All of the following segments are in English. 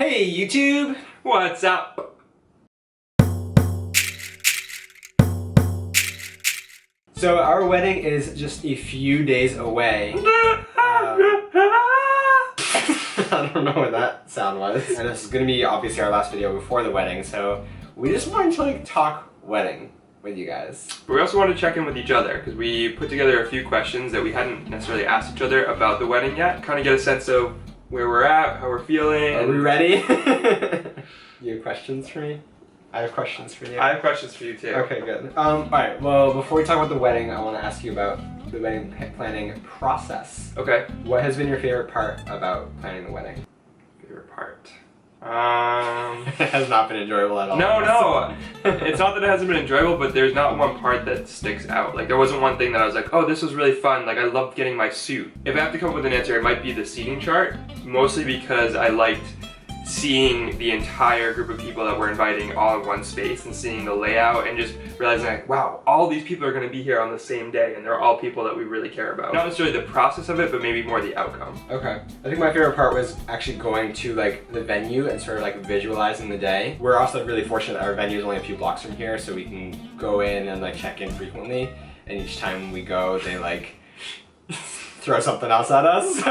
Hey YouTube! What's up? So our wedding is just a few days away. I don't know what that sound was. And this is gonna be obviously our last video before the wedding, so we just wanted to talk wedding with you guys. But we also wanted to check in with each other because we put together a few questions that we hadn't necessarily asked each other about the wedding yet. Kind of get a sense of where we're at, how we're feeling. Are we ready? You have questions for me? I have questions for you. I have questions for you too. Okay, good. Alright, well, before we talk about the wedding, I want to ask you about the wedding planning process. Okay. What has been your favorite part about planning the wedding? Favorite part? It has not been enjoyable at all. No. It's not that it hasn't been enjoyable, but there's not one part that sticks out. Like, there wasn't one thing that I was like, oh, this was really fun. Like, I loved getting my suit. If I have to come up with an answer, it might be the seating chart, mostly because I liked seeing the entire group of people that we're inviting all in one space and seeing the layout and just realizing like, wow, all these people are going to be here on the same day and they're all people that we really care about. Not necessarily the process of it, but maybe more the outcome. Okay. I think my favorite part was actually going to the venue and sort of visualizing the day. We're also really fortunate that our venue is only a few blocks from here, so we can go in and check in frequently, and each time we go they throw something else at us.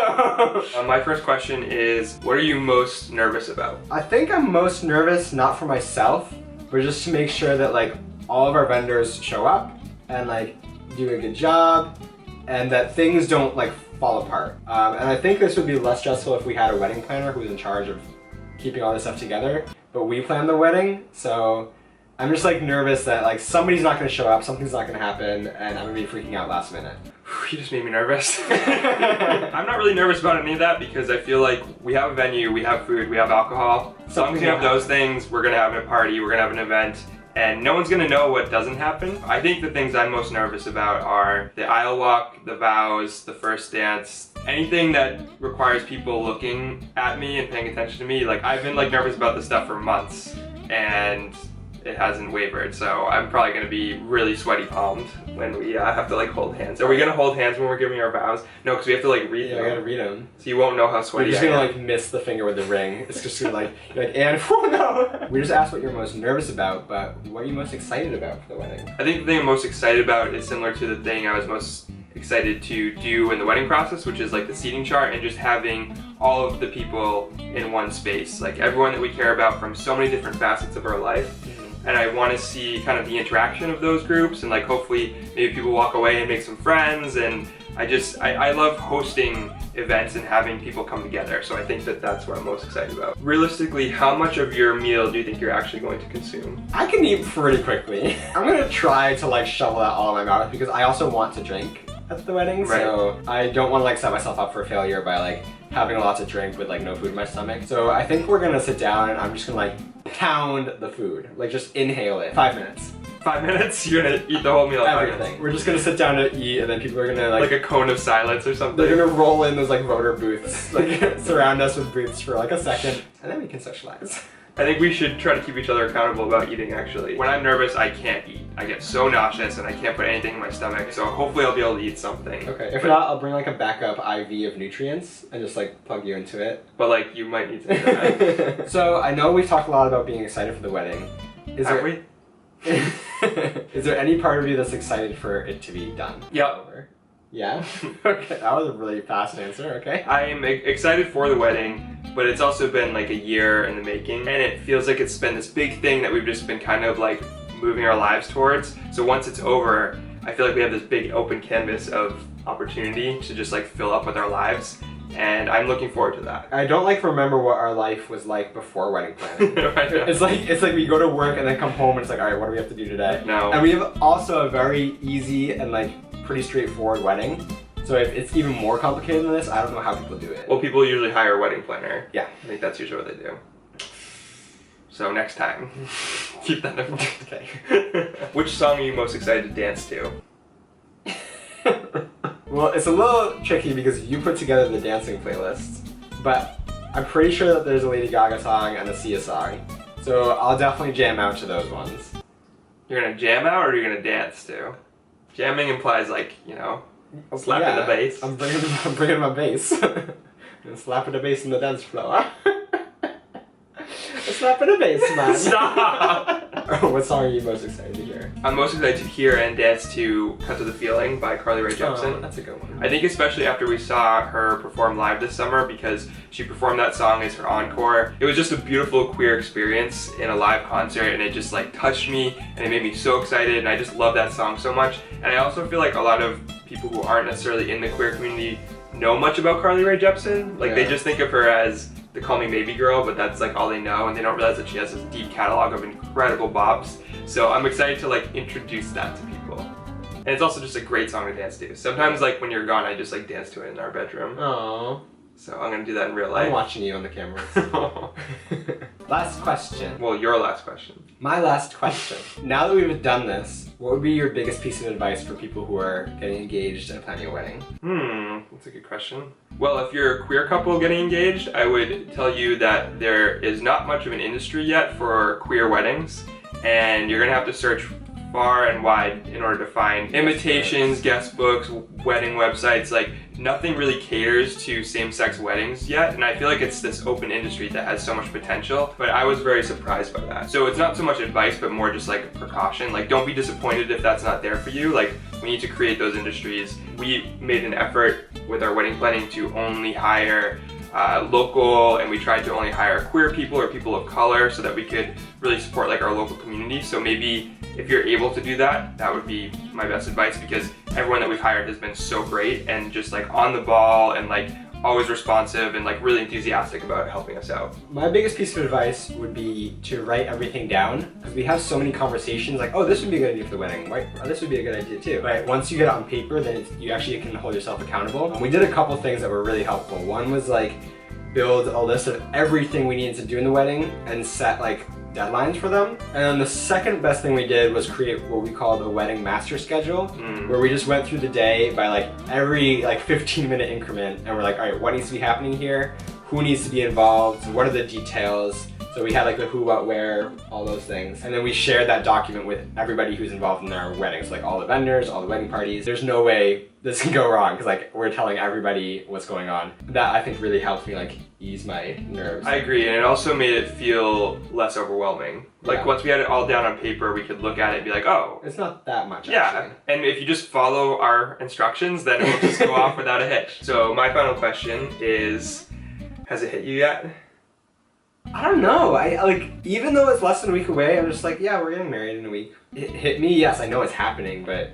My first question is, what are you most nervous about? I think I'm most nervous not for myself, but just to make sure that all of our vendors show up and do a good job and that things don't fall apart. And I think this would be less stressful if we had a wedding planner who was in charge of keeping all this stuff together, but we planned the wedding, so I'm just nervous that somebody's not gonna show up, something's not gonna happen, and I'm gonna be freaking out last minute. You just made me nervous. I'm not really nervous about any of that because I feel like we have a venue, we have food, we have alcohol. As long as we have those things, we're gonna have a party, we're gonna have an event, and no one's gonna know what doesn't happen. I think the things I'm most nervous about are the aisle walk, the vows, the first dance, anything that requires people looking at me and paying attention to me. I've been nervous about this stuff for months, and it hasn't wavered, so I'm probably going to be really sweaty palmed when we have to hold hands. Are we going to hold hands when we're giving our vows? No, because we have to read them. Yeah, I gotta read them. So you won't know how sweaty You're just gonna miss the finger with the ring. It's just gonna you're and oh no! We just asked what you're most nervous about, but what are you most excited about for the wedding? I think the thing I'm most excited about is similar to the thing I was most excited to do in the wedding process, which is the seating chart and just having all of the people in one space. Everyone that we care about from so many different facets of our life. And I want to see kind of the interaction of those groups and hopefully maybe people walk away and make some friends, and I love hosting events and having people come together, so I think that that's what I'm most excited about. Realistically, how much of your meal do you think you're actually going to consume? I can eat pretty quickly. I'm gonna try to shovel that all in my mouth because I also want to drink at the wedding, right. So I don't want to set myself up for failure by having a lot to drink with no food in my stomach. So I think we're gonna sit down and I'm just gonna pound the food, just inhale it. 5 minutes. 5 minutes? You're gonna eat the whole meal in 5 minutes? Everything. We're just gonna sit down to eat, and then people are gonna like a cone of silence or something. They're gonna roll in those voter booths, surround us with booths for a second, and then we can socialize. I think we should try to keep each other accountable about eating, actually. When I'm nervous, I can't eat. I get so nauseous and I can't put anything in my stomach, so hopefully I'll be able to eat something. Okay, if not, I'll bring a backup IV of nutrients and just plug you into it. But you might need to do that. So I know we've talked a lot about being excited for the wedding. Have we? Is there any part of you that's excited for it to be done? Yeah. Yeah? Okay, that was a really fast answer, okay. I am excited for the wedding, but it's also been a year in the making, and it feels like it's been this big thing that we've just been kind of moving our lives towards. So once it's over, I feel like we have this big open canvas of opportunity to just fill up with our lives, and I'm looking forward to that. I don't remember what our life was before wedding planning. It's like we go to work and then come home and it's alright, what do we have to do today? No. And we have also a very easy and pretty straightforward wedding. So if it's even more complicated than this, I don't know how people do it. Well, people usually hire a wedding planner. Yeah. I think that's usually what they do. So next time, keep that in mind. Okay. Which song are you most excited to dance to? Well, it's a little tricky because you put together the dancing playlist, but I'm pretty sure that there's a Lady Gaga song and a Sia song. So I'll definitely jam out to those ones. You're gonna jam out or you're gonna dance to? Jamming implies slapping the bass. I'm bringing my bass. And slapping the bass in the dance floor. A slap in the face, man. Stop! What song are you most excited to hear? I'm most excited to hear and dance to Cut to the Feeling by Carly Rae Jepsen. Oh, that's a good one. I think especially after we saw her perform live this summer, because she performed that song as her encore. It was just a beautiful queer experience in a live concert, and it just like touched me and it made me so excited, and I just love that song so much. And I also feel like a lot of people who aren't necessarily in the queer community know much about Carly Rae Jepsen. Like they just think of her as the Call Me Maybe girl, but that's like all they know, and they don't realize that she has this deep catalog of incredible bops. So I'm excited to like introduce that to people. And it's also just a great song to dance to. Sometimes like when you're gone, I just like dance to it in our bedroom. Aww. So I'm gonna do that in real life. I'm watching you on the cameras. Last question. Well, your last question. My last question. Now that we've done this, what would be your biggest piece of advice for people who are getting engaged and planning a wedding? That's a good question. Well, if you're a queer couple getting engaged, I would tell you that there is not much of an industry yet for queer weddings, and you're gonna have to search far and wide in order to find invitations, guest books, wedding websites. Like nothing really caters to same-sex weddings yet, and I feel like it's this open industry that has so much potential, but I was very surprised by that. So it's not so much advice, but more just like precaution. Like don't be disappointed if that's not there for you. Like we need to create those industries. We made an effort with our wedding planning to only hire local, and we tried to only hire queer people or people of color so that we could really support like our local community. So maybe if you're able to do that, that would be my best advice, because everyone that we've hired has been so great and just like on the ball and like always responsive and like really enthusiastic about helping us out. My biggest piece of advice would be to write everything down, because we have so many conversations like, oh, this would be a good idea for the wedding, right? Oh, this would be a good idea too. But once you get it on paper, then you actually can hold yourself accountable. And we did a couple things that were really helpful. One was like build a list of everything we needed to do in the wedding and set like deadlines for them. And then the second best thing we did was create what we called a wedding master schedule, where we just went through the day by like every like 15-minute increment, and we're like, all right, what needs to be happening here? Who needs to be involved? What are the details? So we had like the who, what, where, all those things. And then we shared that document with everybody who's involved in our weddings, like all the vendors, all the wedding parties. There's no way this can go wrong, because like we're telling everybody what's going on. That I think really helped me like ease my nerves. I agree, and it also made it feel less overwhelming. Like once we had it all down on paper, we could look at it and be like, oh, it's not that much yeah, actually. And if you just follow our instructions, then it will just go off without a hitch. So my final question is, has it hit you yet? I don't know. I like, even though it's less than a week away, I'm just like, yeah, we're getting married in a week. It hit me, yes, I know it's happening, but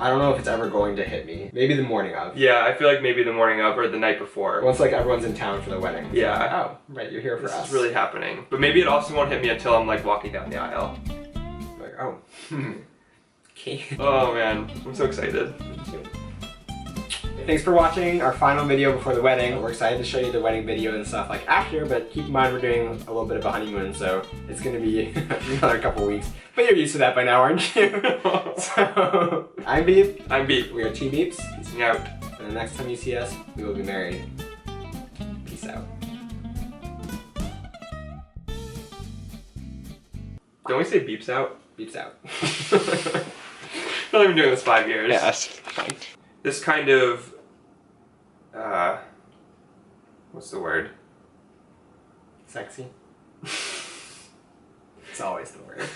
I don't know if it's ever going to hit me. Maybe the morning of. Yeah, I feel like maybe the morning of or the night before. Once like everyone's in town for the wedding. Yeah. Like, oh, right, you're here for us. This is really happening. But maybe it also won't hit me until I'm like walking down the aisle. Like, oh. Okay. Oh man, I'm so excited. Thanks for watching our final video before the wedding. We're excited to show you the wedding video and stuff like after, but keep in mind we're doing a little bit of a honeymoon, so it's gonna be another couple weeks. But you're used to that by now, aren't you? So, I'm Beep. I'm Beep. We are Two Beeps. Peacing out. And the next time you see us, we will be married. Peace out. Don't we say beeps out? Beeps out. I've only been doing this 5 years. Yeah, that's fine. This kind of, what's the word? Sexy. It's always the word.